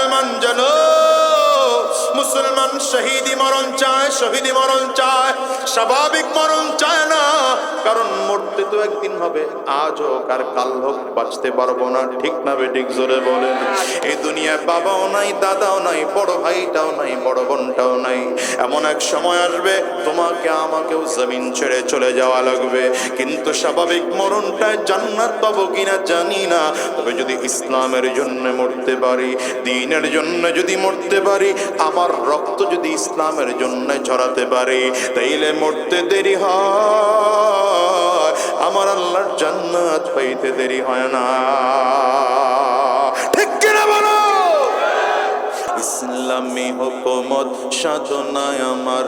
মুসলমান জানো, মুসলমান শহীদি মরণ চায়, শহীদি মরণ চায়, স্বাভাবিক মরণ চায় না। কারণ মরতে তো একদিন হবে, আজ হোক আর কাল হোক, বাঁচতে পারবো না। ঠিক না বেঠিক? জোরে বলেন। এই দুনিয়ায় বাবাও নাই, দাদাও নাই, বড় ভাইটাও নাই, বড় বোনটাও নাই। এমন এক সময় আসবে তোমাকে আমাকেও জমিন ছেড়ে চলে যাওয়া লাগবে। কিন্তু স্বাভাবিক মরণটায় জান্নাত পাবো কিনা জানি না। তবে যদি ইসলামের জন্য মরতে পারি, দ্বীনের জন্য যদি মরতে পারি, আমার রক্ত যদি ইসলামের জন্য ঝরাতে পারি, তাইলে মরতে দেরি হয়, আমার আল্লাহর জান্নাত পাইতে দেরি হয় না। ঠিক কিনা বলো? ইসলামী হুকুমত সাধনায় আমার,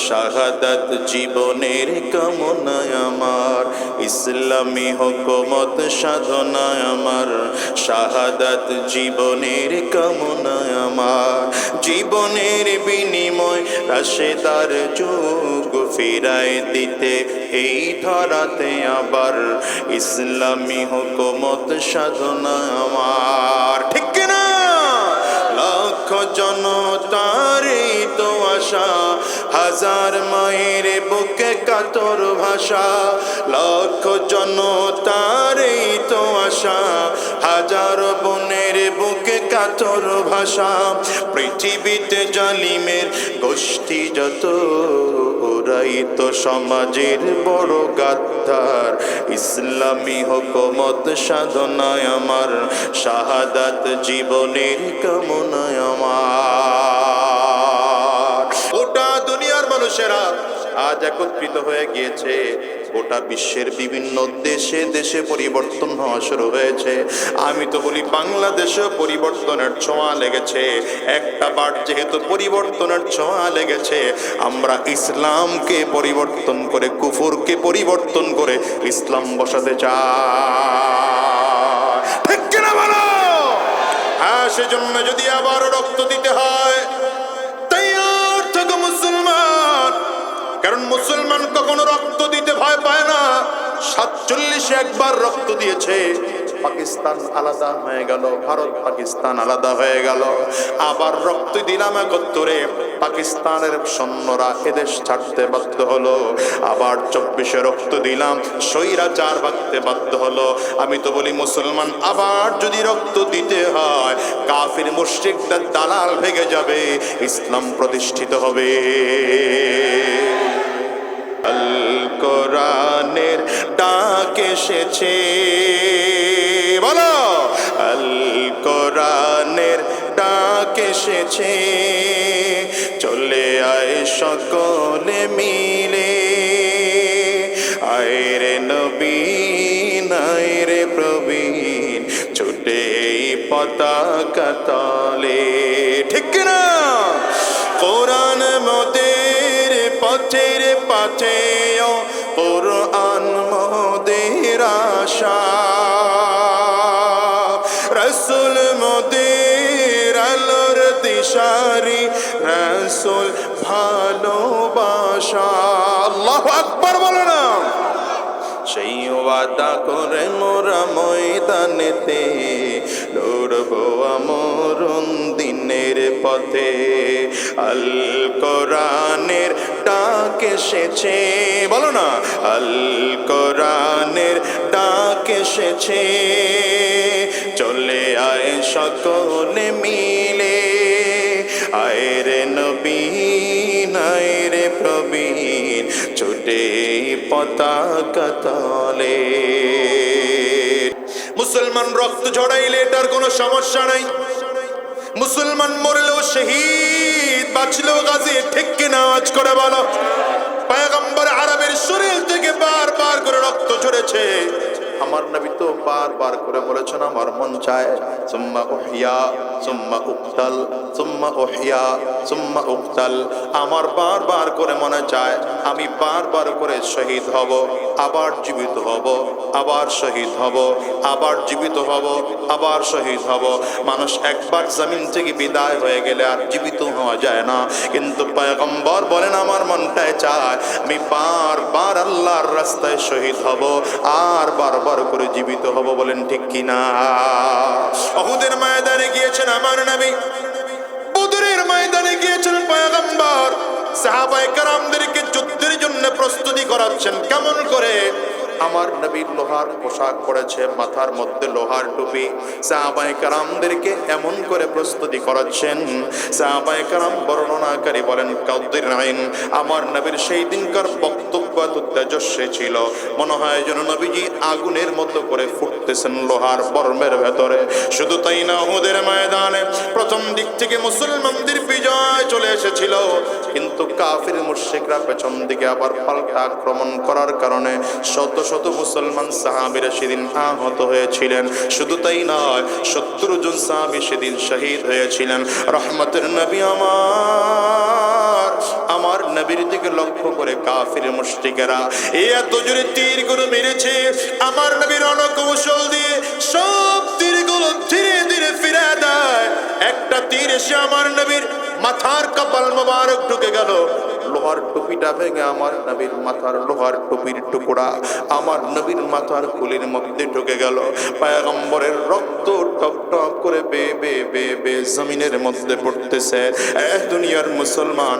শাহাদাত জীবনের কামনায় আমার। ইসলামী হুকুমত সাধনায় আমার, শাহাদাত জীবনের কামনায় আমার। জীবনের বিনিময় রাশেদার যুগ ফিরায় দিতে এই ধরাতে আবার, ইসলামী হুকুমত সাধনায় আমার। ঠিক কিনা? লক্ষ জনতারই তো আশা, হাজার মায়ের বুকে কাতর ভাষা। লক্ষ জনতারই তো আশা, হাজার বোনের বুকে কাতর ভাষা। পৃথিবীতে জালিমের গোষ্ঠী যত, ওরাই তো সমাজের বড় গাদ্দার। ইসলামী হুকুমত সাধনায় আমার, শাহাদাত জীবনের কামনায় আমার। গোটা দুনিয়ার মানুষেরা আজ একত্রিত হয়ে গিয়েছে। গোটা বিশ্বের বিভিন্ন দেশে দেশে পরিবর্তন হওয়া শুরু হয়েছে। আমি তো বলি বাংলাদেশেও পরিবর্তনের ছোঁয়া লেগেছে। একটা বার যেহেতু পরিবর্তনের ছোঁয়া লেগেছে, আমরা ইসলামকে পরিবর্তন করে, কুফরকে পরিবর্তন করে ইসলাম বসাতে চাই। ঠিক কিনা বলো? হ্যাঁ, সেজন্য যদি আবার রক্ত দিতে হয়, তৈয়ার থাকো মুসলমান। কারণ মুসলমান কখনো রক্ত দিতে ভয় পায় না। 47 একবার রক্ত দিয়েছে, পাকিস্তান আলাদা হয়ে গেল, ভারত পাকিস্তান আলাদা হয়ে গেল। আবার রক্ত দিলাম 71-এ, পাকিস্তানের সৈন্যরা এদেশ ছাড়তে বাধ্য হলো। আবার 24-এ রক্ত দিলাম, স্বৈরাচার ভাগতে বাধ্য হলো। আমি তো বলি মুসলমান আবার যদি রক্ত দিতে হয়, কাফির মুশরিকদের দালাল ভেঙে যাবে, ইসলাম প্রতিষ্ঠিত হবে। আল কোরআনের ডাক এসেছে, বলো আল কোরআনের ডাক এসেছে। চলে আয় সকলে মিলে, আয় রে নবীন, আয় রে প্রবীণ, ছুটে পতাকা তলে। ঠিক না? কোরআন মোদের পথের পথে, কোরআন মোদের আশা। রসুল মোদের আলোর দিশারি, রসুল ভালোবাসা। আল্লাহু আকবার বলো না। সেই ওয়াদা করে মোরা ময়দানেতে লড়বো আমরণ দিনের পথে। আল কোরআনের ডাক এসেছে, বলো না আল কোরআনের ডাক এসেছে। চলে আয় সকলে মিলে, আয় রে নবীন, আয় রে প্রবীণ, ছুটে পতাকা তলে। মুসলমান রক্ত ঝরাইলে এটার কোনো সমস্যা নাই। মুসলমান মরলেও শহীদ, বাঁচলেও গাজী। ঠিক কিনা? আওয়াজ করে বলো। পয়গম্বর আরবের শরীর থেকে বারবার করে রক্ত ঝরেছে। আমার নবী তো বারবার করে বলেছেন, আমার মন চায় সুম্মা উহিয়া সুম্মা উকতাল সুম্মা উহিয়া সুম্মা উকতাল, আমার বারবার করে মনে চায় আমি বারবার করে শহীদ হব, আবার জীবিত হব, আবার শহীদ হব, আবার জীবিত হব, আবার শহীদ হব। মানুষ একবার জমিন থেকে বিদায় হয়ে গেলে আর জীবিত হওয়া যায় না, কিন্তু পয়গম্বর বলেন আমার মনটায় চায় আমি বারবার আল্লাহর রাস্তায় শহীদ হব আর বারবার করে জীবিত হব। বলেন ঠিক কিনা? উহুদের ময়দানে গিয়েছেন আমার নবী, বদরের ময়দানে গিয়েছেন পয়গম্বর, সাহাবায়ে কেরামদেরকে যুদ্ধের জন্য প্রস্তুতি করাচ্ছেন। কেমন করে? আমার নবী লোহার পোশাক পরেছে, মাথার মধ্যে লোহার টুপি, সাহাবায়ে কেরামদেরকে এমন করে প্রস্তুতি করাচ্ছেন। সাহাবায়ে কেরাম বর্ণনাকারী বলেন কাউদ্দির আইন, আমার নবীর সেই দিনকার বক্তব্য এত তেজস্বী ছিল, মনে হয় যেন নবীজি আগুনের মতো করে ফুটতেছেন লোহার বর্মের ভেতরে। শুধু তাই না, উহুদের ময়দানে প্রথম দিক থেকে মুসলমানদের বিজয় চলে এসেছিল, কিন্তু কাফির মুশরিকরা পেছন দিকে আবার পাল্টা আক্রমণ করার কারণে শত শত মুসলমান সাহাবীরা সেদিন আহত হয়েছিলেন। শুধু তাই নয়, 70 জন সাহাবী সেদিন শহীদ হয়েছিলেন। রহমতের নবী আমার নবীর দিকে লক্ষ্য করে কাফির মুশরিকেরা এত জোরে তীরগুলো মেরেছে, আমার নবীর রণকৌশল দিয়ে সব তীরগুলো ধীরে ধীরে ফিরে দেয়। একটা তীর এসে আমার নবীর মাথার কপাল মোবারক ঢুকে গেল, লোহার টুপিটা ভেঙে আমার নবীর মাথার লোহার টুপির টুকরা আমার নবীর মাথার খুলির মধ্যে ঢুকে গেল। পয়গম্বরের রক্ত টপ টপ করে বেয়ে বেয়ে বেয়ে বেয়ে জমিনের মধ্যে পড়তেছে। দুনিয়ার মুসলমান,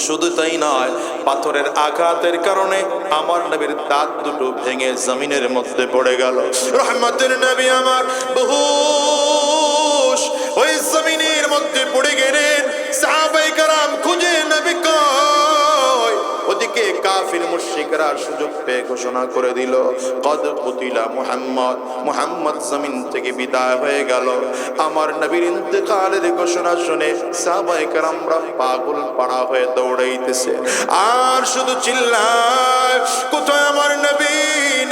শুধু তাই নয়, পাথরের আঘাতের কারণে আমার নবীর দাঁত দুটো ভেঙে জমিনের মধ্যে পড়ে গেল। রহমতের নবী আমার বেহুশ ওই জমিনের মধ্যে পড়ে গেলেন। সাহাবায়ে কেরাম খুঁজে নবী কই, ওদিকে কাফির মুশরিকরা সুযোগ পেয়ে ঘোষণা করে দিল কদ কুতিলা মুহাম্মদ, মুহাম্মদ জমিন থেকে বিদায় হয়ে গেল। আমার নবীর ইন্তেকালের ঘোষণা শুনে সাহাবায়ে কেরামরা পাগল পাড়া হয়ে দৌড়াইতেছে আর শুধু চিল্লায়, কোথায় আমার নবী,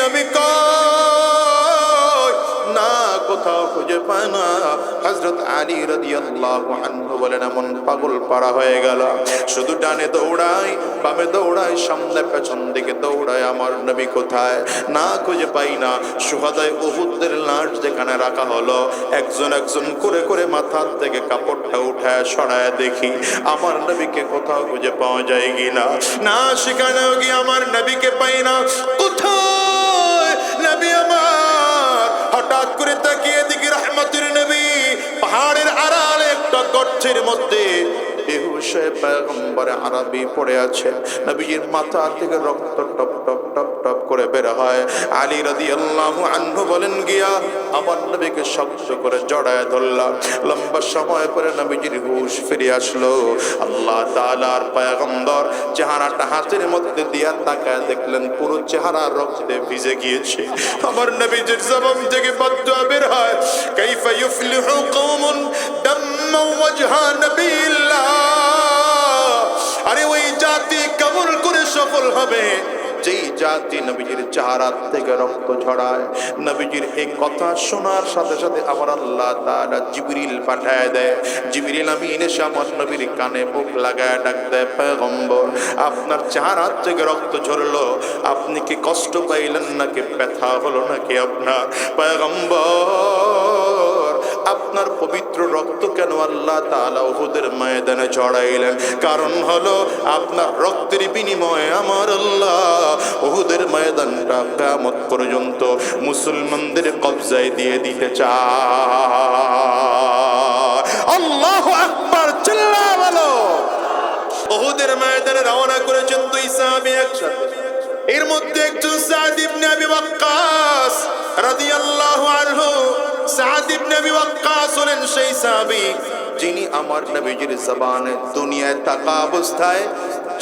নবী কই? না, কোথাও খুঁজে পায় না। হযরত আলী রাদিয়াল্লাহু আনহু বলেন এমন পাগল পাড়া হয়ে গেল, শুধু ডানে দৌড়াই, বামে দৌড়াই, সামনে পেছন দিকে দৌড়াই, আমার নবী কোথায়? না, খুঁজে পাই না। শুহাদায়ে উহুদের লাশ যেখানে রাখা হলো, একজন একজন করে করে মাথার থেকে কাপড়টা উঠায় সরায় দেখি আমার নবীকে কোথাও খুঁজে পাওয়া যায় কিনা। না, সেখানেও গিয়ে আমার নবীকে পাই না। কোথায় নবী আমার? হঠাৎ করে তাকিয়ে দেখি রহমতের নবী পাহাড়ের আড়ালে একটা গর্তের মধ্যে বেহুশ হয়ে পয়গম্বর আরবি পড়ে আছে। নবীজির মাথা থেকে রক্ত টপ টপ টপ টপ করে বের হয়। আলী রাদিয়াল্লাহু আনহু বলেন গিয়া আমার নবীকে শক্ত করে জড়ায় ধরলাম। লম্বা সময় পরে নবীজির হুঁশ ফিরে আসলো। আল্লাহ তাআলার পয়গম্বর চেহারাটা হাতের মধ্যে দিয়া তাকায় দেখলেন পুরো চেহারা রক্তে ভিজে গিয়েছে। আমার নবীজির জবান থেকে বদদুয়া বের হয়, কাইফা ইউফলিহু কওমুন দাম্মা ওয়াজহা নবিয়্যিল্লাহ। আরে ওই জাতি কেমন করে সফল হবে যেই জাতি নবীজির চেহারা থেকে রক্ত ঝরায়। নবীজির এই কথা শোনার সাথে সাথে আমার আল্লাহ তাআলা জিবরিল পাঠায় দেয়। জিবরিল আমিন এসে আমার নবীর কানে মুখ লাগায় ডাক দেয়, পয়গম্বর আপনার চেহারা থেকে রক্ত ঝরলো, আপনি কি কষ্ট পাইলেন নাকি ব্যথা হলো নাকি আপনার? পয়গম্বর আপনার পবিত্র রক্ত কেন আল্লাহ তাআলা উহুদের ময়দানে ঝরাইলেন? কারণ হলো আপনার রক্তের বিনিময়ে আমার আল্লাহ উহুদের ময়দানটা কিয়ামত পর্যন্ত মুসলমানদের কবজায় দিয়ে দিতে চায়। আল্লাহু আকবার, চিল্লাও বলো। উহুদের ময়দানে রওনা করেছেন দুই সাহাবী একসাথে। এর মধ্যে একজন সাদ ইবনে আবি ওয়াক্কাস রাদিয়াল্লাহু আনহু। সাদ ইবনে আবি ওয়াক্কাস হলেন সেই সাহাবী যিনি আমার নবীজির জবানে দুনিয়ায় থাকা অবস্থায়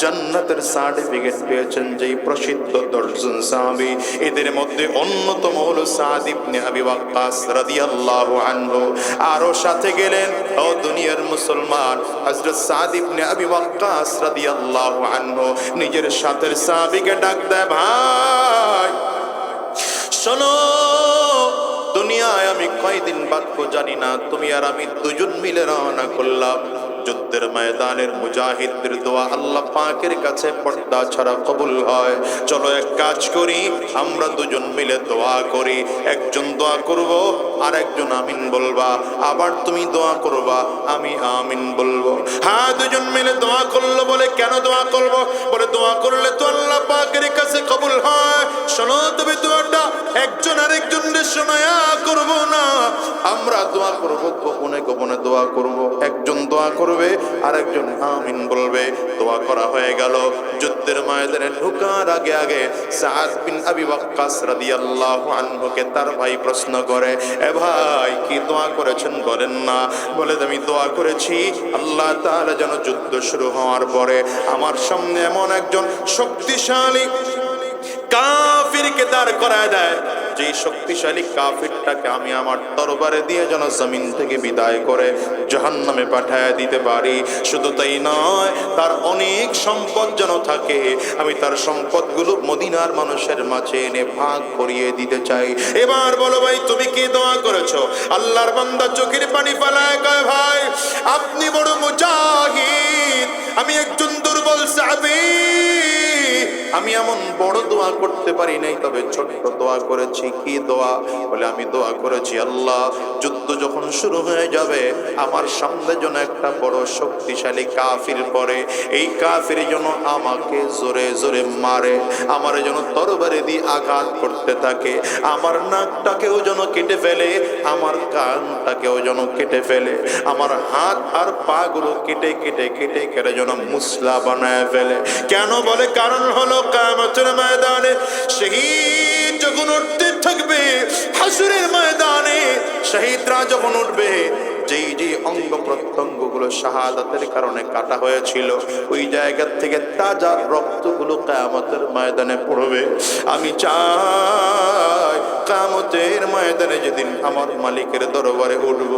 জান্নাতের সার্টিফিকেট পেয়েছেন, যেই প্রসিদ্ধ 10 জন সাহাবী। এদের মধ্যে অন্যতম হলো সাদ ইবনে আবি ওয়াক্কাস রাদিয়াল্লাহু আনহু। আরো সাথে গেলেন ও দুনিয়ার মুসলমান হযরত সাদ ইবনে আবি ওয়াক্কাস রাদিয়াল্লাহু আনহু নিজের সাথের সাহাবীকে ডাক দেয়, ভাই শোনো, দুনিয়ায় আমি কয়দিন বাঁচবো জানি না, তুমি আর আমি দুজন মিলে রওনা করলাম যুদ্ধের ময়দানের মুজাহিদদের দোয়া আল্লাহ পাকের কাছে পর্দা ছাড়া কবুল হয়। চলো এক কাজ করি, আমরা দুজন মিলে দোয়া করি। একজন দোয়া করব, আর একজন আমিন বলবা, আবার তুমি দোয়া করবা, আমি আমিন বলবো। হ্যাঁ, দুজন মিলে দোয়া করলো। বলে কেন দোয়া করব? বলে দোয়া করলে তো আল্লাহ পাকের কাছে কবুল হয়। শোনো, তুমি দোয়াটা একজন আরেকজনের শোনায়া করব না, আমরা দোয়া করব গোপনে গোপনে দোয়া করব। একজন দোয়া করবে, আর একজন আমিন বলবে। দোয়া করা হয়ে গেল। যুদ্ধের ময়দানে ঢোকার আগে আগে সাদ বিন আবি ওয়াক্কাস রাদিয়াল্লাহু আনহুকে তার ভাই প্রশ্ন করে, এ ভাই কি দোয়া করেছেন বলেন না? বলে আমি দোয়া করেছি আল্লাহ তাআলা যেন যুদ্ধ শুরু হওয়ার পরে আমার সামনে এমন একজন শক্তিশালী কাফিরকে দাঁড় করায় দেয়, যে শক্তিশালী কাফিরটাকে আমি আমার তরবারে দিয়ে যেন জমিন থেকে বিদায় করে জাহান্নামে পাঠায় দিতে পারি। শুধু তাই নয়, তার অনেক সম্পদ যেন থাকে, আমি তার সম্পদগুলো মদিনার মানুষের মাঝে এনে ভাগ করিয়ে দিতে চাই। এবার বলো ভাই, তুমি কি দোয়া করেছো? আল্লাহর বান্দা চোখের পানি ফেলায় কয়, ভাই আপনি বড় মুজাহিদ, আমি একজন দুর্বল সাহাবী, আমি এমন বড় দোয়া করতে পারি নাই, তবে ছোট্ট দোয়া করেছি। কি দোয়া? বলে আমি দোয়া করেছি আল্লাহ যুদ্ধ যখন শুরু হয়ে যাবে আমার সামনে যেন একটা বড় শক্তিশালী কাফির পড়ে, এই কাফির যেন আমাকে জোরে জোরে মারে, আমার যেন তরবারি দিয়ে আঘাত করতে থাকে, আমার নাকটাকেও যেন কেটে ফেলে, আমার কানটাকেও যেন কেটে ফেলে, আমার হাত আর পা গুলো কেটে কেটে কেটে কেটে যেন মুসলা বানায় ফেলে। কেন? বলে কারণ হলো কিয়ামতের ময়দানে শহীদ যখন উঠতে থাকবে, হাসরের ময়দানে শহীদরা যখন উঠবে, যেই যে অঙ্গ প্রত্যঙ্গ গুলো শাহাদাতের কারণে কাটা হয়েছিল, ওই জায়গা থেকে তাজা রক্তগুলো কিয়ামতের ময়দানে পড়বে। আমি চাই কিয়ামতের ময়দানে যেদিন আমার মালিকের দরবারে উঠব,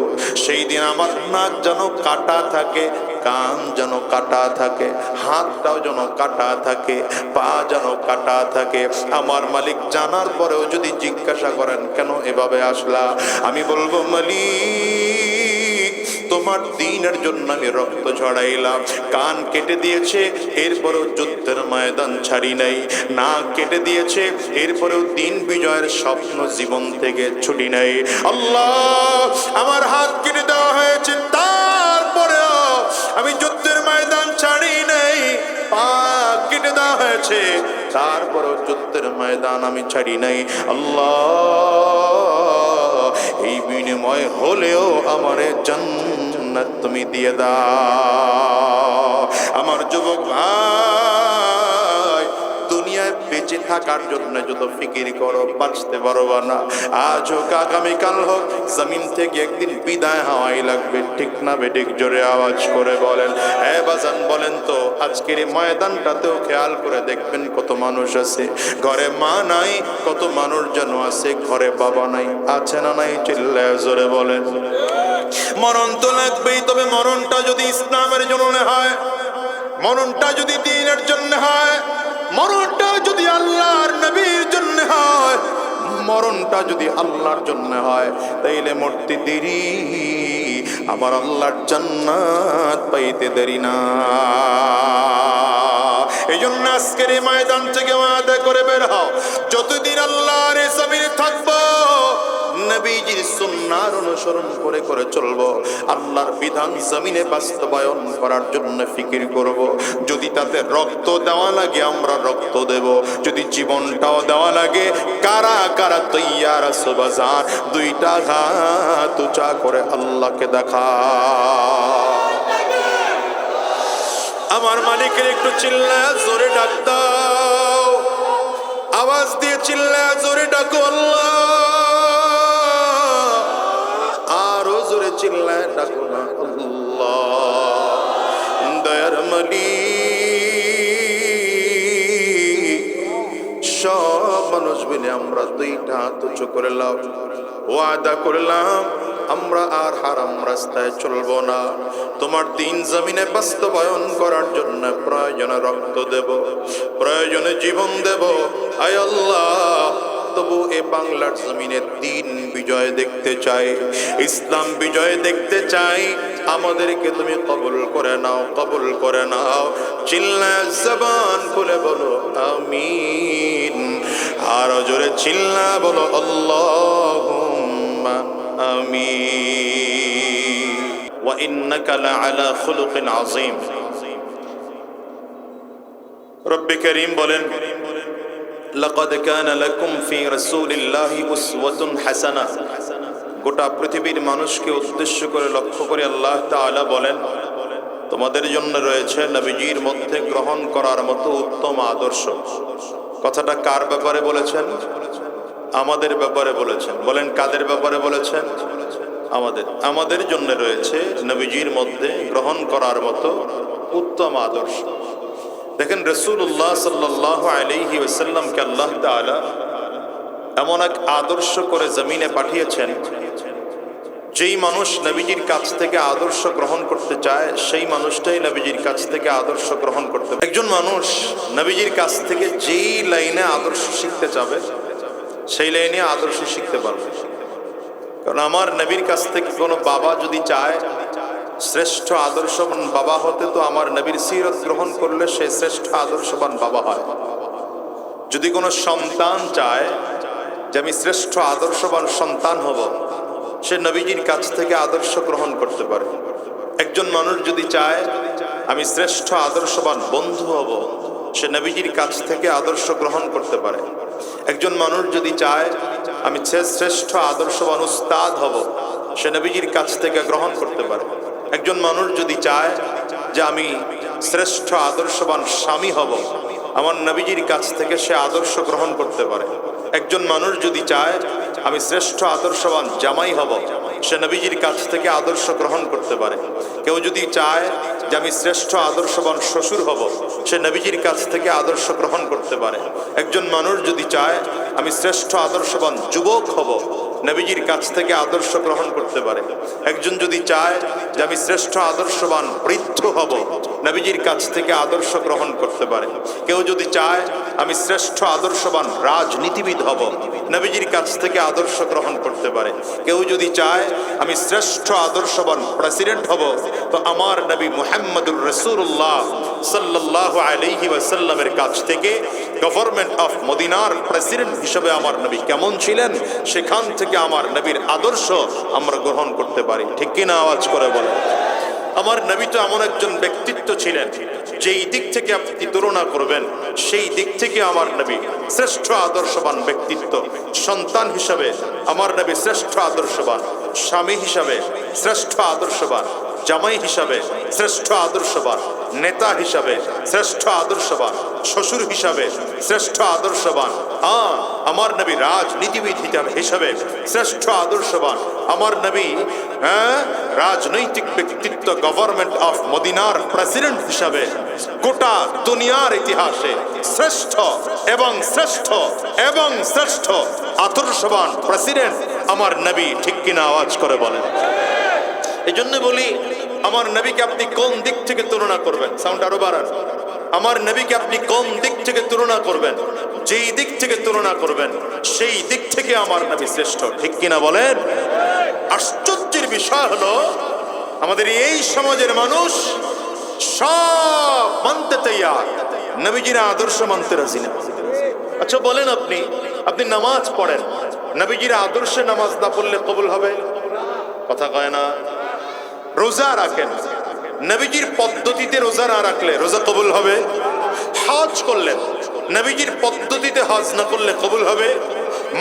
সেই দিন আমার নাক যেন কাটা থাকে, কান যেন কাটা থাকে, হাতটাও যেন কাটা থাকে, পা যেন কাটা থাকে। আমার মালিক জানার পরেও যদি জিজ্ঞাসা করেন কেন এভাবে আসলা, আমি বলবো মালিক তোমার দ্বীনের জন্য আমি রক্ত ঝরাইলাম। কান কেটে দিয়েছে, এরপরেও যুদ্ধের ময়দান ছাড়ি নাই। নাক কেটে দিয়েছে, এরপরেও দ্বীন বিজয়ের স্বপ্ন জীবন থেকে ছুটি নাই। আল্লাহ, আমার হাত কেটে দেওয়া হয়েছে, তারপরেও আমি যুদ্ধের ময়দান ছাড়ি নাই। পা কেটে দেওয়া হয়েছে, তারপরেও যুদ্ধের ময়দান আমি ছাড়ি নাই। আল্লাহ, এই বিনিময় হলেও আমারে জান্নাত তুমি দিয়ে দাও। আমার যুবক ভাই, দুনিয়ায় বেঁচে থাকার জন্য যত ফিকির করো বাঁচতে পারবা না। আজ হোক আগামীকাল হোক, জমিন থেকে একদিন বিদায় হওয়াই লাগবে, ঠিক না বেঠিক? জোরে আওয়াজ করে বলেন। হ্যাঁ বাজান, বলেন তো আজকের এই ময়দানটাতেও খেয়াল করে দেখবেন কত মানুষ আছে ঘরে মা নাই, কত মানুষ যেন আছে ঘরে বাবা নাই। আছে না নাই? চিল্লায় জোরে বলেন। মরণ তো লাগবেই, তবে মরণটা যদি ইসলামের জন্য হয়, মরণটা যদি দ্বীনের জন্য হয়, মরণটা যদি আল্লাহর নবীর জন্য হয়, মরণটা যদি আল্লাহর জন্য হয়, তাইলে মরতে দেরি, আমার আল্লাহর জান্নাত পাইতে দেরি না। এই জন্য আজকের এই ময়দান থেকে ওয়াদা করে বের হও, যতদিন আল্লাহর জমিনে থাকবো নবীজির সুন্নাহর অনুসরণ করে করে চলবো, আল্লাহর বিধান জমিনে বাস্তবায়ন করার জন্য ফিকির করব। যদি তাতে রক্ত দেওয়া লাগে আমরা রক্ত দেব, যদি জীবনটাও দেওয়া লাগে, কারা কারা তৈয়ার আছো বাজার? দুইটা হাত উঁচা করে আল্লাহকে দেখা। আমার মালিকের একটু চিল্লা জোরে ডাক দাও, আওয়াজ দিয়ে চিল্লা জোরে ডাকো আল্লাহ, আরো জোরে চিল্লায় ডাকো না আল্লাহ। দয়ার মালিক, সব মানুষ মিলে আমরা দুইটা হাত উঁচু করলাম, ওয়াদা করলাম আমরা আর হারাম রাস্তায় চলবো না। তোমার দিন জমিনে বাস্তবায়ন করার জন্য প্রয়োজনে রক্ত দেব, প্রয়োজনে জীবন দেব। আয় আল্লাহ, তবু এ বাংলার জমিনে দিন বিজয় দেখতে চাই, ইসলাম বিজয় দেখতে চাই। আমাদেরকে তুমি কবুল করে নাও, কবুল করে নাও। চিল্লায় জবান খুলে বলো আমিন, আর জোরে চিল্লা বলো আল্লাহুম্মা আমিন। ওয়া ইন্নাকা লাআলা খুলুকিন আযীম। রব্বে করিম বলেন, লাকাদ কানা লাকুম ফি রাসূলিল্লাহি উসওয়াতুন হাসানাহ। গোটা পৃথিবীর মানুষকে উদ্দেশ্য করে লক্ষ্য করে আল্লাহ তাআলা বলেন, তোমাদের জন্য রয়েছে নবীজির মধ্যে গ্রহণ করার মতো উত্তম আদর্শ। কথাটা কার ব্যাপারে বলেছেন? আমাদের ব্যাপারে বলেছেন। বলেন কাদের ব্যাপারে বলেছেন? আমাদের জন্য রয়েছে নবীজির মধ্যে গ্রহণ করার মতো উত্তম আদর্শ। দেখেন, রাসূলুল্লাহ সাল্লাল্লাহু আলাইহি ওয়াসাল্লামকে আল্লাহ তাআলা এমন এক আদর্শ করে জমিনে পাঠিয়েছেন, যেই মানুষ নবীজির কাছ থেকে আদর্শ গ্রহণ করতে চায় সেই মানুষটাই নবীজির কাছ থেকে আদর্শ গ্রহণ করতে পারে। একজন মানুষ নবীজির কাছ থেকে যেই লাইনে আদর্শ শিখতে যাবে সেই লাইনে আদর্শ শিখতে পারবে। কারণ আমার নবীর কাছ থেকে কোনো বাবা যদি চায় শ্রেষ্ঠ আদর্শবান বাবা হতে, তো আমার নবীর সিরত গ্রহণ করলে সে শ্রেষ্ঠ আদর্শবান বাবা হয়। যদি কোনো সন্তান চায় যে আমি শ্রেষ্ঠ আদর্শবান সন্তান হব, সে নবীজির কাছ থেকে আদর্শ গ্রহণ করতে পারে। একজন মানুষ যদি চায় আমি শ্রেষ্ঠ আদর্শবান বন্ধু হব, সে নবীজির কাছ থেকে আদর্শ গ্রহণ করতে পারে। একজন মানুষ যদি চায় আমি শ্রেষ্ঠ আদর্শবান উস্তাদ হব, সে নবীজির কাছ থেকে গ্রহণ করতে পারে। একজন মানুষ যদি চায় যে আমি শ্রেষ্ঠ আদর্শবান স্বামী হব, আমার নবীজির কাছ থেকে সে আদর্শ গ্রহণ করতে পারে। একজন মানুষ যদি চায় আমি শ্রেষ্ঠ আদর্শবান জামাই হব, সে নবীজির কাছ থেকে আদর্শ গ্রহণ করতে পারে। কেউ যদি চায় যে আমি শ্রেষ্ঠ আদর্শবান শ্বশুর হব, সে নবীজির কাছ থেকে আদর্শ গ্রহণ করতে পারে। একজন মানুষ যদি চায় আমি শ্রেষ্ঠ আদর্শবান যুবক হব, নবীজির কাছ থেকে আদর্শ গ্রহণ করতে পারে। একজন যদি চায় যে আমি শ্রেষ্ঠ আদর্শবান বৃদ্ধ হব, নবীজির কাছ থেকে আদর্শ গ্রহণ করতে পারে। কেউ যদি চায় আমি শ্রেষ্ঠ আদর্শবান রাজনীতিবিদ হব, নবীজির কাছ থেকে আদর্শ গ্রহণ করতে পারে। কেউ যদি চায় আমি শ্রেষ্ঠ আদর্শবান প্রেসিডেন্ট হব, তো আমার নবী মুহাম্মদুর রাসূলুল্লাহ সাল্লাল্লাহু আলাইহি ওয়াসাল্লামের কাছ থেকে গভর্নমেন্ট অফ মদিনার প্রেসিডেন্ট হিসেবে আমার নবী কেমন ছিলেন, সেখান থেকে আমার নবীর আদর্শ আমরা গ্রহণ করতে পারি। ঠিক কিনা? আওয়াজ করে বলেন। আমার নবী তো এমন একজন ব্যক্তিত্ব ছিলেন, যেই দিক থেকে আপনি তুলনা করবেন সেই দিক থেকে আমার নবী শ্রেষ্ঠ আদর্শবান ব্যক্তিত্ব। সন্তান হিসাবে আমার নবী শ্রেষ্ঠ আদর্শবান, স্বামী হিসাবে শ্রেষ্ঠ আদর্শবান, জামাই হিসাবে শ্রেষ্ঠ আদর্শবান, নেতা হিসাবে শ্রেষ্ঠ আদর্শবান, শ্বশুর হিসাবে শ্রেষ্ঠ আদর্শবান, আমার নবী রাজনীতিবিদ হিসাবে শ্রেষ্ঠ আদর্শবান। আমার নবী রাজনৈতিক ব্যক্তিত্ব, গভর্নমেন্ট অফ মদিনার প্রেসিডেন্ট হিসাবে গোটা দুনিয়ার ইতিহাসে শ্রেষ্ঠ এবং শ্রেষ্ঠ এবং শ্রেষ্ঠ আদর্শবান প্রেসিডেন্ট আমার নবী। ঠিক কিনা? আওয়াজ করে বলেন। এই জন্য বলি, আমার নবীকে আপনি কোন দিক থেকে তুলনা করবেন? সাউন্ড আরো বাড়ান। আমার নবীকে আপনি কোন দিক থেকে তুলনা করবেন? যেই দিক থেকে তুলনা করবেন সেই দিক থেকে আমার নবী শ্রেষ্ঠ। ঠিক কিনা বলেন? আশ্চর্যের বিষয় হলো আমাদের এই সমাজের মানুষ সব মানতে তৈয়ার, নবীজির আদর্শ মানতে রাজি না। আচ্ছা বলেন, আপনি নামাজ পড়েন, নবীজির আদর্শে নামাজ না পড়লে কবুল হবে? কথা কয় না। রোজা রাখেন, নবীজির পদ্ধতিতে রোজা না রাখলে রোজা কবুল হবে? হজ করলেন, নবীজির পদ্ধতিতে হজ না করলে কবুল হবে?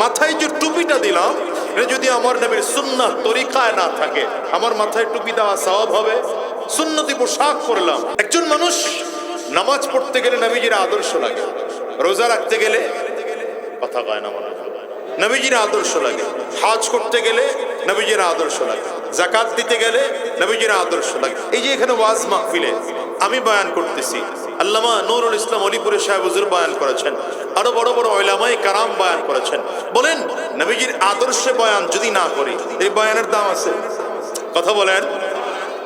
মাথায় যে টুপিটা দিলাম, এটা যদি আমার নবীর সুন্নাহ তরিকায় না থাকে, আমার মাথায় টুপি দেওয়া সওয়াব হবে? সুন্নতি পোশাক পরলাম। একজন মানুষ নামাজ পড়তে গেলে নবীজির আদর্শ লাগে, রোজা রাখতে গেলে কথা কয় না মনে নবীজির আদর্শ লাগে, হজ করতে গেলে নবীজির আদর্শ লাগে, যাকাত দিতে গেলে নবীজির আদর্শ লাগে। এই যে এখানে ওয়াজ মাহফিলে আমি বয়ান করতেছি, আল্লামা নুরুল ইসলাম অলিপুরে সাহেব হুজুর বয়ান করেছেন, আরো বড় বড় উলামায়ে কারাম বয়ান করেছেন। বলেন, নবীজির আদর্শে বয়ান যদি না করি এই বয়ানের দাম আছে? কথা বলেন।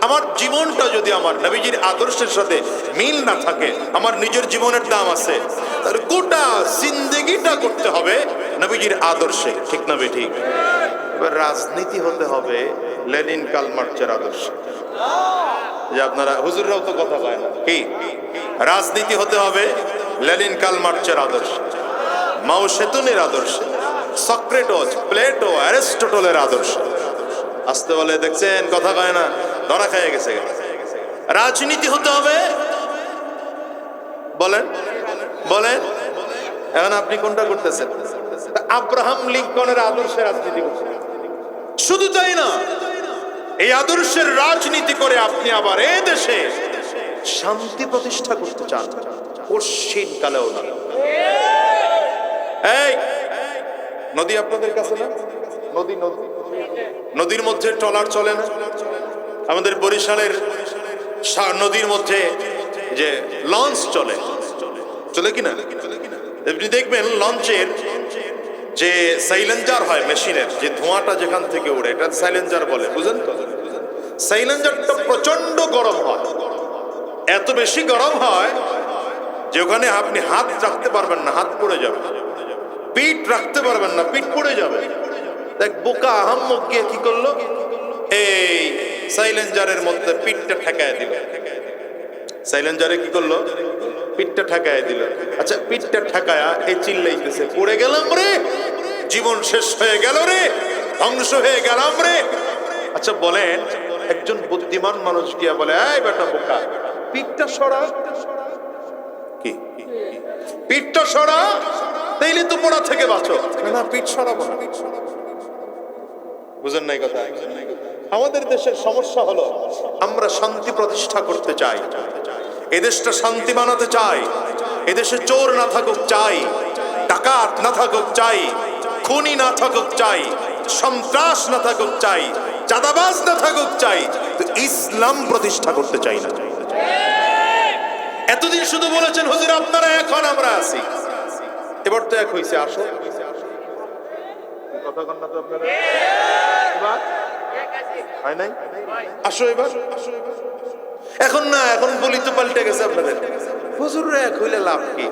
আমার জীবনটা যদি আমার নবীজির আদর্শের সাথে মিল না থাকে, আমার নিজের জীবনের দাম আছে? তাহলে গোটা জিন্দেগিটা করতে হবে নবীজির আদর্শে, ঠিক না বেঠিক? এবার রাজনীতি হতে হবে লেনিন কার্ল মার্ক্সের আদর্শে। যে আপনারা হুজুররাও তো কথা পায় না, কি রাজনীতি হতে হবে লেনিন কার্ল মার্ক্সের আদর্শে, মাও সেতুনের আদর্শে, সক্রেটিস, প্লেটো, অ্যারিস্টটলের আদর্শে। আসতে বলে দেখছেন কথা কয় না, ধরা খেয়ে গেছে। রাজনীতি হতে হবে, বলেন বলেন এখন আপনি কোনটা করতেছেন? আব্রাহাম লিঙ্কনের আদর্শে রাজনীতি করছেন। শুধু তাই না, এই আদর্শের রাজনীতি করে আপনি আবার এই দেশে শান্তি প্রতিষ্ঠা করতে চান, কশিন কালেও না। এই নদী আপনাদের কাছে না? নদী নদী নদীর মধ্যে ট্রলার চলে না? আমাদের বরিশালের নদীর মধ্যে যে লঞ্চ চলে, চলে কিনা? আপনি দেখবেন লঞ্চের যে সাইলেন্সার হয়, মেশিনের যে ধোঁয়াটা যেখান থেকে উড়ে, এটা সাইলেন্সার বলে, বুঝেন তো? সাইলেন্সারটা প্রচন্ড গরম হয়, এত বেশি গরম হয় যে ওখানে আপনি হাত রাখতে পারবেন না, হাত পড়ে যাবে। পিঠ রাখতে পারবেন না, পিঠ পড়ে যাবে। দেখ বোকা আহাম্মক গিয়ে কি করলো, এই সাইলেন্সারের মধ্যে পিঠটা ঠেকায় দিল। সাইলেন্সারে কি করলো? পিঠটা ঠেকায় দিল। আচ্ছা, পিঠটা ঠেকায়া এই চিল্লাইতেছে, পড়ে গেলাম রে, জীবন শেষ হয়ে গেল রে, ধ্বংস হয়ে গেলাম রে। আচ্ছা বলেন, একজন বুদ্ধিমান মানুষ গিয়া বলে, এই বেটা বোকা, পিঠটা সরা, কি পিঠটা সরা, তাইলে তো পড়া থেকে বাঁচো। না, পিঠ সরাবো না। বুঝেন নাই কথা? আমাদের দেশের সমস্যা হলো আমরা শান্তি প্রতিষ্ঠা করতে চাই, এদেশটা শান্তি বানাতে চাই, এদেশে চোর না থাকুক চাই, ডাকাত না থাকুক চাই, খুনি না থাকুক চাই, সন্ত্রাস না থাকুক চাই, চাঁদাবাজ না থাকুক চাই, তো ইসলাম প্রতিষ্ঠা করতে চাই না। এতদিন শুধু বলেছেন হুজুর আপনারা এখন, আমরা আছি, এবার তো এক হইছে, আসো কথা কন না তো আপনারা, এবার হয় নাই, আসো এবার, এখন না, এখন বলি তো পাল্টে গেছে আপনাদের। হুজুররা এক হইলে লাভ কি?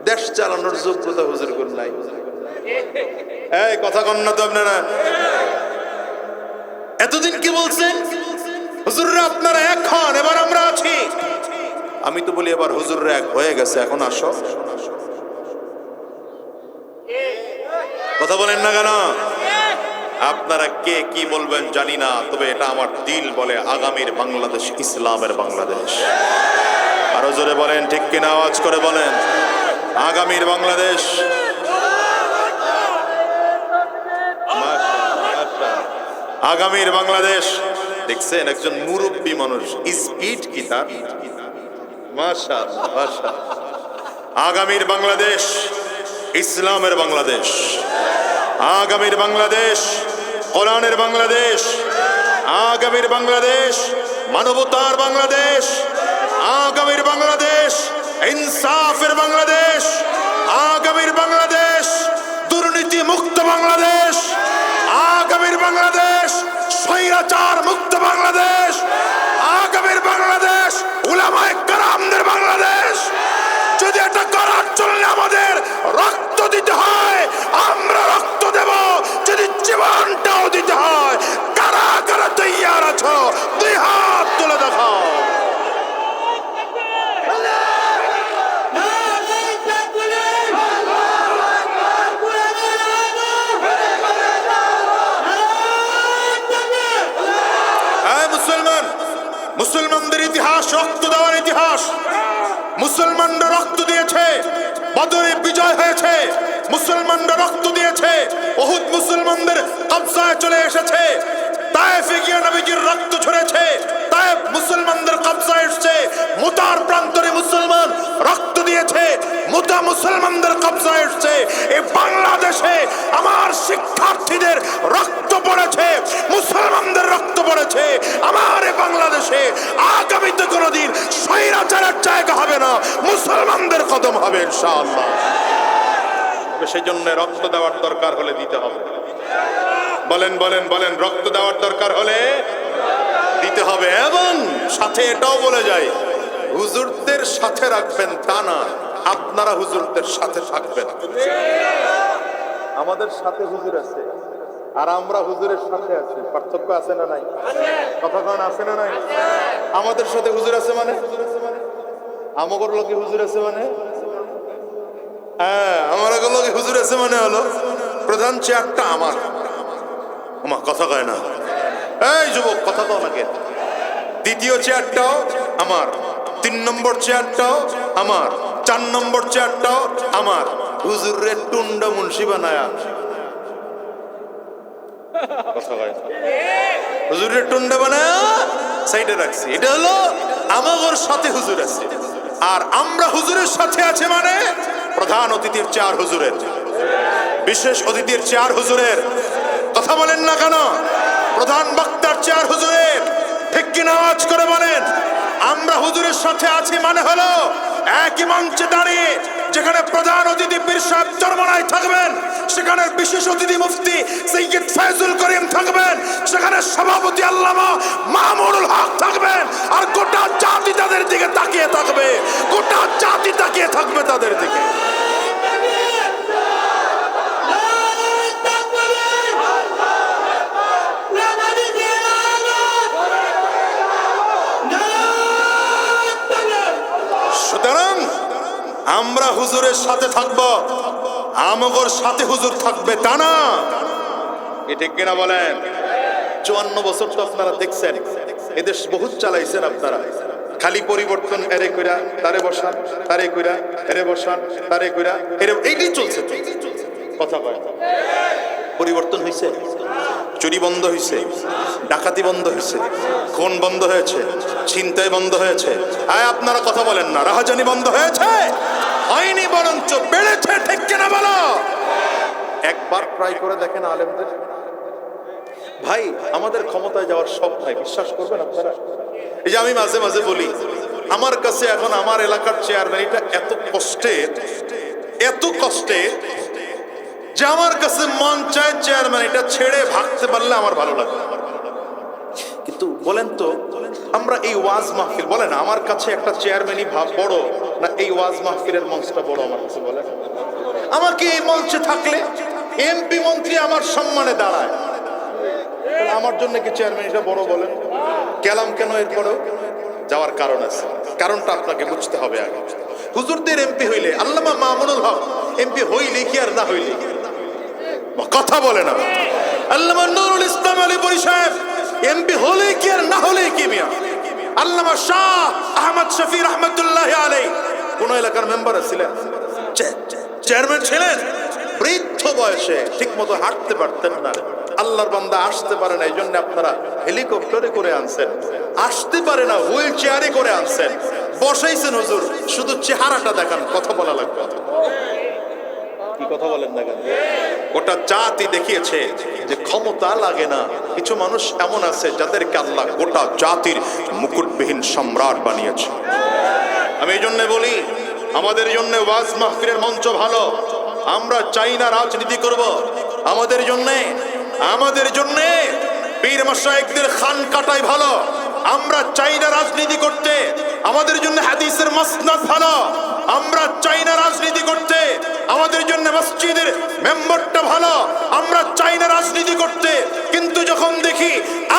দেশ চালানোর যোগ্যতা হুজুর কোন নাই। এই কথা কন না তো আপনারা। এতদিন কি বলছেন হুজুররা আপনারা এক হন, এবার আমরা আছি। আমি তো বলি এবার হুজুররা এক হয়ে গেছে, এখন আসো। কথা বলেন না কেন? আপনারা কে কি বলবেন জানি না, তবে এটা আমার দিল বলে আগামীর বাংলাদেশ ইসলামের বাংলাদেশ। আরো জোরে বলেন, ঠিক কিনা আওয়াজ করে বলেন, আগামীর বাংলাদেশ। আগামীর বাংলাদেশ। দেখছেন একজন মুরব্বী মানুষ, স্পিড কি তার, মাশাআল্লাহ মাশাআল্লাহ। আগামীর বাংলাদেশ ইসলামের বাংলাদেশ, আগামীর বাংলাদেশ কোরআনের বাংলাদেশ, আগামীর বাংলাদেশ মানবতার বাংলাদেশ, আগামীর বাংলাদেশ ইনসাফের বাংলাদেশ, আগামীর বাংলাদেশ দুর্নীতি মুক্ত বাংলাদেশ, আগামীর বাংলাদেশ স্বৈরাচার মুক্ত বাংলাদেশ, আগামীর বাংলাদেশ উলামায়ে কেরামদের বাংলাদেশ। যদি এটা করার জন্য আমাদের রক্ত দিতে হয়, আমরা রক্ত দেব, যদি জীবনটাও দিতে হয়। কারা কারা তৈয়ার আছো? দুই হাত তুলে দেখাও। মুসলমান, মুসলমানদের ইতিহাস রক্ত দেওয়ার ইতিহাস। মুসলমানরা রক্ত দিয়েছে, বদরে বিজয় হয়েছে, মুসলমানরা রক্ত দিয়েছে, উহুদ মুসলমানদের কবজায় চলে এসেছে, তায়েফে গিয়ে নবীজির রক্ত ঝরেছে, তায়েফ মুসলমানদের কবজায় এসেছে, মুতার প্রান্তরে মুসলমান রক্ত দিয়েছে, মুতা মুসলমানদের কবজায় এসেছে। এই বাংলাদেশে আমার শিক্ষার্থীদের রক্ত পড়েছে, মুসলমানদের রক্ত পড়েছে। আমার এই বাংলাদেশে আগামীতে কোনোদিন স্বৈরাচারের জায়গা হবে না, মুসলমানদের কদম হবে ইনশাআল্লাহ। সেই জন্য রক্ত দেওয়ার দরকার হলে দিতে হবে। বলেন বলেন বলেন, রক্ত দেওয়ার দরকার হলে দিতে হবে। এবং সাথে এটাও বলে যায়, হুজুরদের সাথে রাখবেন তা না, আপনারা হুজুরদের সাথে থাকবেন। আমাদের সাথে হুজুর আছে আর আমরা হুজুরের সাথে আছি, পার্থক্য আছে না নাই? কথা কারণ আছে না নাই? আমাদের সাথে হুজুর আছে মানে আমগর লোকে হুজুর আছে মানে, হ্যাঁ আমার লোকে হুজুর আছে মানে হলো প্রধান চেয়ারটা আমার। আমার কথা কয় না, এই যুবক কথা কও নাকি? দ্বিতীয় চেয়ারটাও আমার, 3 নম্বর চেয়ারটাও আমার, 4 নম্বর চেয়ারটাও আমার। হুজুরের টুন্ডা মুন্সি বানায়া কথা কয় না, হুজুরের টুন্ডা বানায়া সাইডে রাখছি। এটা হলো আমাগর সাথে হুজুর আছে আর আমরা হুজুরের সাথে আছে মানে প্রধান অতিথির চেয়ার হুজুরের, বিশেষ অতিথির চেয়ার হুজুরের। কথা বলেন না কেন? প্রধান বক্তার চেয়ার হুজুরের। ঠিক কিনা আওয়াজ করে বলেন? আমরা হুজুরের সাথে আছি মানে হলো একই মঞ্চে দাঁড়িয়ে যেখানে প্রধান অতিথি পীর সাহেব চরমনায় থাকবেন, সেখানে বিশেষ অতিথি মুফতি সৈয়দ ফয়জুল করিম থাকবেন, সেখানে সভাপতি আল্লামা মামুনুল হক থাকবেন, আর গোটা জাতি তাদের দিকে তাকিয়ে থাকবে, গোটা জাতি তাকিয়ে থাকবে তাদের দিকে। সুতরাং আমরা হুজুরের সাথে থাকব, আমগর সাথে হুজুর থাকবে তা না। ঠিক কিনা বলেন? 54 বছর তো আপনারা দেখছেন, এদেশ বহুত চালাইছেন আপনারা। খালি পরিবর্তন, এরে কইরা তারে বসান, তারে কইরা এরে বসান, তারে কইরা এরে, এইটাই চলছে। কথা কয় পরিবর্তন হয়েছে? চুরি বন্ধ হয়েছে, ডাকাতি বন্ধ হয়েছে, খুন বন্ধ হয়েছে, ছিনতাই বন্ধ হয়েছে। আপনারা কথা বলেন না। রাহাজানি বন্ধ হয়েছে? হয়নি, বরঞ্চ বেড়েছে। ঠিক কিনা বলো? একবার ট্রাই করে দেখেন আলেমদের। ভাই আমাদের ক্ষমতায় যাওয়ার শখ নাই, বিশ্বাস করবেন আপনারা? এই যে আমি মাঝে মাঝে বলি, আমার কাছে এখন আমার এলাকার চেয়ারম্যান এটা এত কষ্টের, এত কষ্টের যে আমার কাছে মন চায় চেয়ারম্যান এটা ছেড়ে ভাগতে পারলে আমার ভালো লাগে। কিন্তু বলেন তো, আমরা এই ওয়াজ মাহফিল, বলেন আমার কাছে একটা চেয়ারম্যানই বড় না এই ওয়াজ মাহফিলের মঞ্চটা বড় আমার কাছে? বলেন, আমাকে এই মঞ্চে থাকলে এমপি মন্ত্রী আমার সম্মানে দাঁড়ায়, আমার জন্য কি চেয়ারম্যান এটা বড়? বলেন গেলাম কেন? এরপরেও যাওয়ার কারণ আছে, কারণটা আপনাকে বুঝতে হবে আগে। হুজুরদের এমপি হইলে, আল্লামা মামুনুল হক এমপি হইলে কি আর না হইলে? কথা বলে না। আল্লামা নুরুল ইসলাম আলীপুরী সাহেব এমপি হলে কি আর না হলে কি? মিয়া আল্লামা শাহ আহমদ শফি রহমতুল্লাহ আলাইহি কোন এলাকার মেম্বার ছিলেন, চেয়ারম্যান ছিলেন, বৃদ্ধ বয়সে ঠিক মতো হাঁটতে পারতেন না। আল্লাহর বান্দা আসতে পারে না, এই জন্য আপনারা হেলিকপ্টারে করে আনছেন। আসতে পারে না, হুইল চেয়ারে করে আনছেন, বসাইছেন। হুজুর শুধু চেহারাটা দেখান, কথা বলা লাগবে। কি কথা বলেন না কেন? গোটা জাতি দেখিয়েছে যে ক্ষমতা লাগে না। কিছু মানুষ এমন আছে যাদেরকে আল্লাহ গোটা জাতির মুকুটবিহীন সম্রাট বানিয়েছে। আমি এই জন্য বলি, আমাদের জন্য ওয়াজ মাহফিলের মঞ্চ ভালো। আমরা চাই না রাজনীতি করব। আমাদের জন্য পীর মাশায়েখদের খান কাটাই ভালো। আমরা চাই না রাজনীতি করতে। আমাদের জন্য হাদিসের মাসনাদ ভালো। আমরা চাই না রাজনীতি করতে। আমাদের জন্য মসজিদের মেম্বারটা ভালো। আমরা চাই না রাজনীতি করতে। কিন্তু যখন দেখি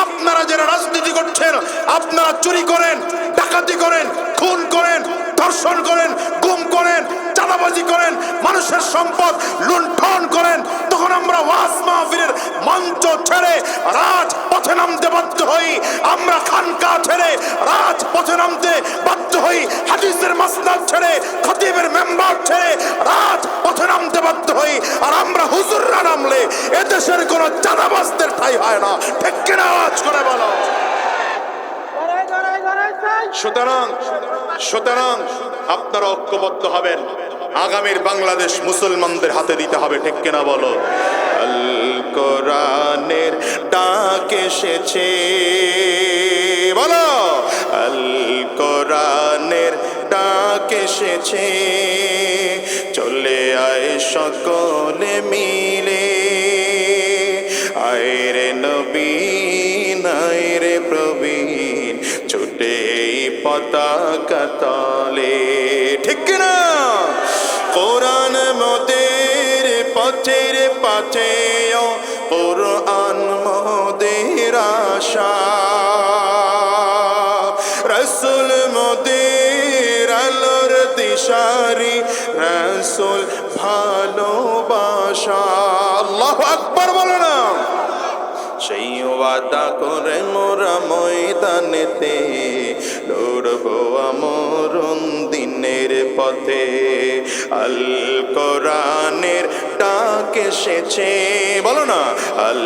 আপনারা যারা রাজনীতি করছেন, আপনারা চুরি করেন, ডাকাতি করেন, খুন করেন, ধর্ষণ করেন, গুম করেন, চাঁদাবাজি করেন, মানুষের সম্পদ লুণ্ঠন করেন, তখন আমরা ওয়াজ মাহফিলের মঞ্চ ছেড়ে রাজপথে নামতে বাধ্য হই। আমরা খানকা ছেড়ে রাজপথে নামতে বাধ্য হই। হাদিসের মাসনাদ ছেড়ে, খতিবের মেম্বার ছেড়ে রাজপথে নামতে বাধ্য হই। আর আমরা হুজুররা নামলে এদেশের কোন চাঁদাবাজদের ঠাঁই হয় না। ঠিক কিনা আওয়াজ করে বলো? সুতরাং আপনারা ঐক্যবদ্ধ হবেন। আগামীর বাংলাদেশ মুসলমানদের হাতে দিতে হবে। ঠিক কিনা বলো? আল কোরআনের ডাক এসেছে, বলো আল কোরআনের ডাক এসেছে, চলে আয় সকলে মিলে, আয় রে নবীন, আয় রে প্রবীণ, ছুটে পতাকা তলে। ঠিক কিনা? কোরআন মোদের পথের পাথেয় কোরআন মোদের আশা, রসুল মোদের আলোর দিশারি, রসুল ভালোবাসা। আল্লাহু আকবার বলে না। সেই ওয়াদা করে মোরা ময়দানেতে লড়বো আমরণ দিনের পথে। আল কোরআনের ডাক এসেছে, বলো না, আল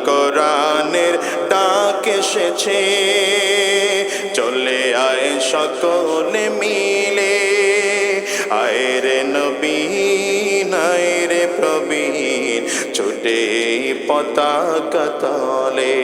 কোরআনের ডাক এসেছে। চলে আয় সকলে মিলে, আয় রে নবীন আয় রে প্রবীণ, ছুটে পতাকা তলে।